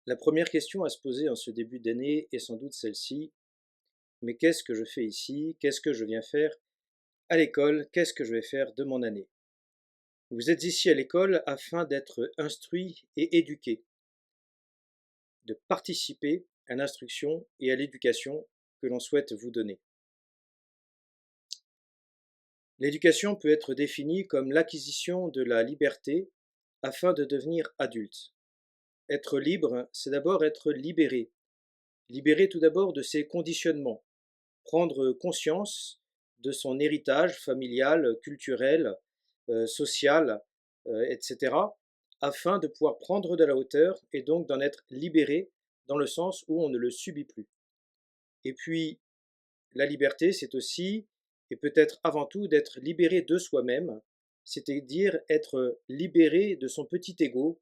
La première question à se poser en ce début d'année est sans doute celle-ci. Mais qu'est-ce que je fais ici? Qu'est-ce que je viens faire à l'école? Qu'est-ce que je vais faire de mon année? Vous êtes ici à l'école afin d'être instruit et éduqué, de participer à l'instruction et à l'éducation que l'on souhaite vous donner. L'éducation peut être définie comme l'acquisition de la liberté afin de devenir adulte. Être libre, c'est d'abord être libéré. Libéré tout d'abord de ses conditionnements, prendre conscience de son héritage familial, culturel, social, etc., afin de pouvoir prendre de la hauteur et donc d'en être libéré dans le sens où on ne le subit plus. Et puis, la liberté, c'est aussi, et peut-être avant tout, d'être libéré de soi-même, c'est-à-dire être libéré de son petit ego.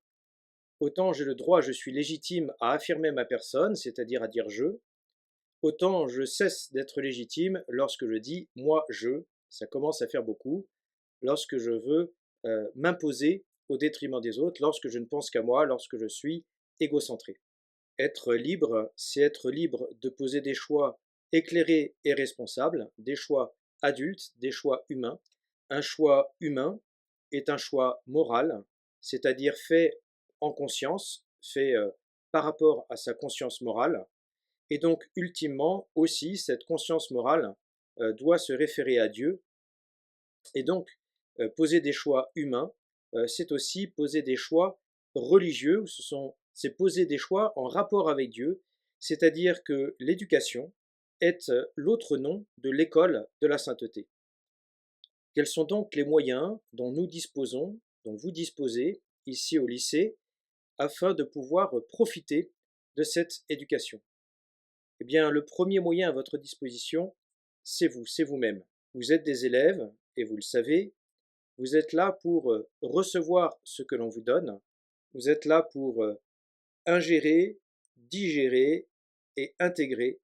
Autant j'ai le droit, je suis légitime à affirmer ma personne, c'est-à-dire à dire je, autant je cesse d'être légitime lorsque je dis moi je, ça commence à faire beaucoup, lorsque je veux m'imposer au détriment des autres, lorsque je ne pense qu'à moi, lorsque je suis égocentré. Être libre, c'est être libre de poser des choix éclairés et responsables, des choix adultes, des choix humains. Un choix humain est un choix moral, c'est-à-dire fait en conscience, fait par rapport à sa conscience morale, et donc, ultimement, aussi, cette conscience morale doit se référer à Dieu. Et donc, poser des choix humains, c'est aussi poser des choix religieux, c'est poser des choix en rapport avec Dieu, c'est-à-dire que l'éducation est l'autre nom de l'école de la sainteté. Quels sont donc les moyens dont nous disposons, dont vous disposez ici au lycée, afin de pouvoir profiter de cette éducation? Eh bien, le premier moyen à votre disposition, c'est vous, c'est vous-même. Vous êtes des élèves, et vous le savez, vous êtes là pour recevoir ce que l'on vous donne, vous êtes là pour ingérer, digérer et intégrer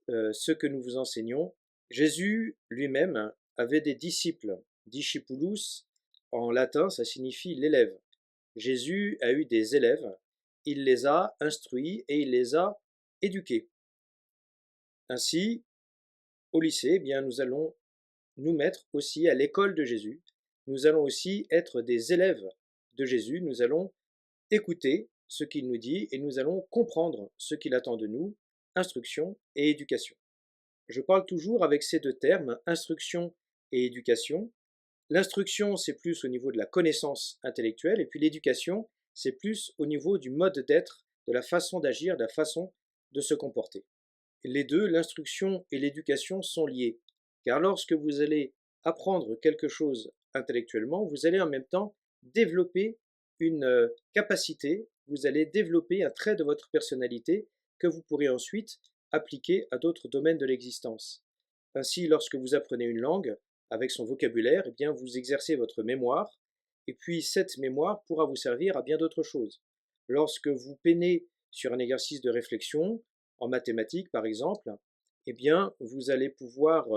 ce que nous vous enseignons. Jésus lui-même avait des disciples. Discipulus, en latin, ça signifie l'élève. Jésus a eu des élèves, il les a instruits et il les a éduqués. Ainsi, au lycée, eh bien, nous allons nous mettre aussi à l'école de Jésus. Nous allons aussi être des élèves de Jésus. Nous allons écouter ce qu'il nous dit et nous allons comprendre ce qu'il attend de nous, instruction et éducation. Je parle toujours avec ces deux termes, instruction et éducation. L'instruction, c'est plus au niveau de la connaissance intellectuelle, et puis l'éducation, c'est plus au niveau du mode d'être, de la façon d'agir, de la façon de se comporter. Les deux, l'instruction et l'éducation, sont liés. Car lorsque vous allez apprendre quelque chose intellectuellement, vous allez en même temps développer une capacité, vous allez développer un trait de votre personnalité que vous pourrez ensuite appliquer à d'autres domaines de l'existence. Ainsi, lorsque vous apprenez une langue avec son vocabulaire, eh bien, vous exercez votre mémoire, et puis cette mémoire pourra vous servir à bien d'autres choses. Lorsque vous peinez sur un exercice de réflexion, en mathématiques par exemple, eh bien, vous allez pouvoir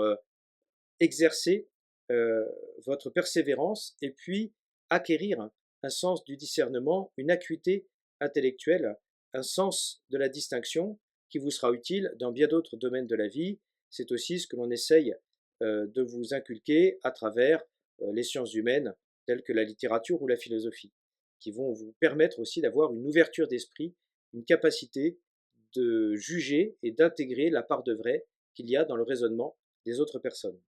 exercer euh, votre persévérance et puis acquérir un sens du discernement, une acuité intellectuelle, un sens de la distinction qui vous sera utile dans bien d'autres domaines de la vie. C'est aussi ce que l'on essaye de vous inculquer à travers les sciences humaines telles que la littérature ou la philosophie, qui vont vous permettre aussi d'avoir une ouverture d'esprit, une capacité de juger et d'intégrer la part de vrai qu'il y a dans le raisonnement des autres personnes.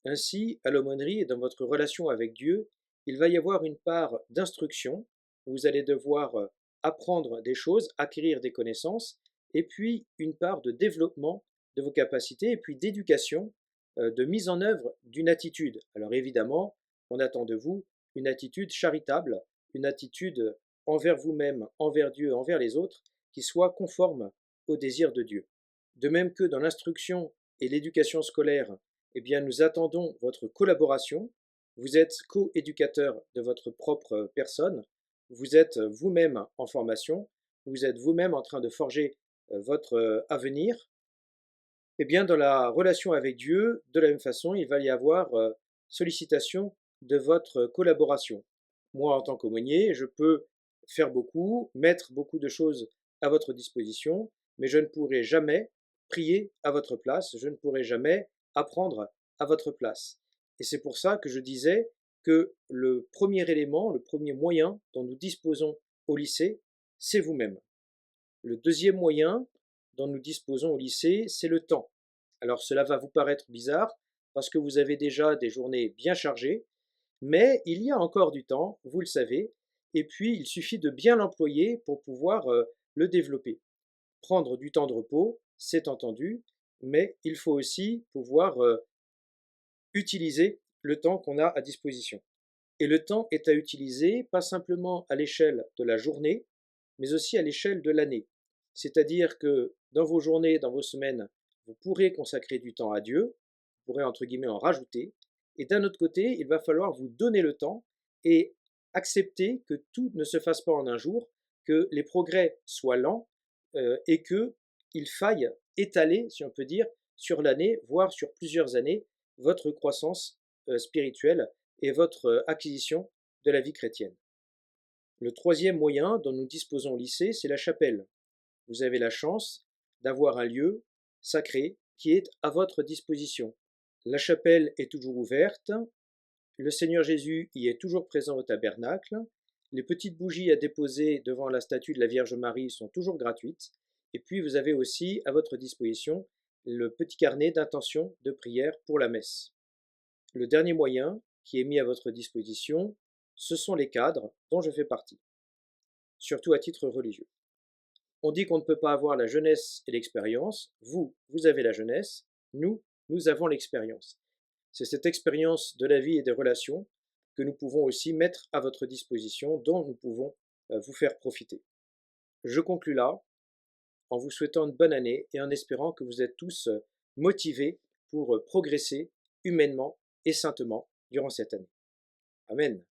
Ainsi, à l'aumônerie et dans votre relation avec Dieu, il va y avoir une part d'instruction, où vous allez devoir apprendre des choses, acquérir des connaissances, et puis une part de développement de vos capacités, et puis d'éducation, de mise en œuvre d'une attitude. Alors évidemment, on attend de vous une attitude charitable, une attitude envers vous-même, envers Dieu, envers les autres, qui soit conforme au désir de Dieu. De même que dans l'instruction et l'éducation scolaire, eh bien, nous attendons votre collaboration. Vous êtes co-éducateur de votre propre personne. Vous êtes vous-même en formation. Vous êtes vous-même en train de forger votre avenir. Eh bien, dans la relation avec Dieu, de la même façon, il va y avoir sollicitation de votre collaboration. Moi, en tant qu'aumônier, je peux faire beaucoup, mettre beaucoup de choses à votre disposition, mais je ne pourrai jamais prier à votre place, je ne pourrai jamais apprendre à votre place. Et c'est pour ça que je disais que le premier élément, le premier moyen dont nous disposons au lycée, c'est vous-même. Le deuxième moyen dont nous disposons au lycée, c'est le temps. Alors cela va vous paraître bizarre parce que vous avez déjà des journées bien chargées, mais il y a encore du temps, vous le savez, et puis il suffit de bien l'employer pour pouvoir le développer. Prendre du temps de repos, c'est entendu, mais il faut aussi pouvoir utiliser le temps qu'on a à disposition. Et le temps est à utiliser pas simplement à l'échelle de la journée, mais aussi à l'échelle de l'année. C'est-à-dire que dans vos journées, dans vos semaines, vous pourrez consacrer du temps à Dieu, vous pourrez entre guillemets en rajouter, et d'un autre côté, il va falloir vous donner le temps et accepter que tout ne se fasse pas en un jour, que les progrès soient lents et qu'il faille étaler, si on peut dire, sur l'année, voire sur plusieurs années, votre croissance spirituelle et votre acquisition de la vie chrétienne. Le troisième moyen dont nous disposons au lycée, c'est la chapelle. Vous avez la chance d'avoir un lieu sacré qui est à votre disposition. La chapelle est toujours ouverte, le Seigneur Jésus y est toujours présent au tabernacle, les petites bougies à déposer devant la statue de la Vierge Marie sont toujours gratuites, et puis vous avez aussi à votre disposition le petit carnet d'intention de prière pour la messe. Le dernier moyen qui est mis à votre disposition, ce sont les cadres dont je fais partie, surtout à titre religieux. On dit qu'on ne peut pas avoir la jeunesse et l'expérience. Vous avez la jeunesse, nous avons l'expérience. C'est cette expérience de la vie et des relations que nous pouvons aussi mettre à votre disposition, dont nous pouvons vous faire profiter. Je conclus là en vous souhaitant une bonne année et en espérant que vous êtes tous motivés pour progresser humainement et saintement durant cette année. Amen.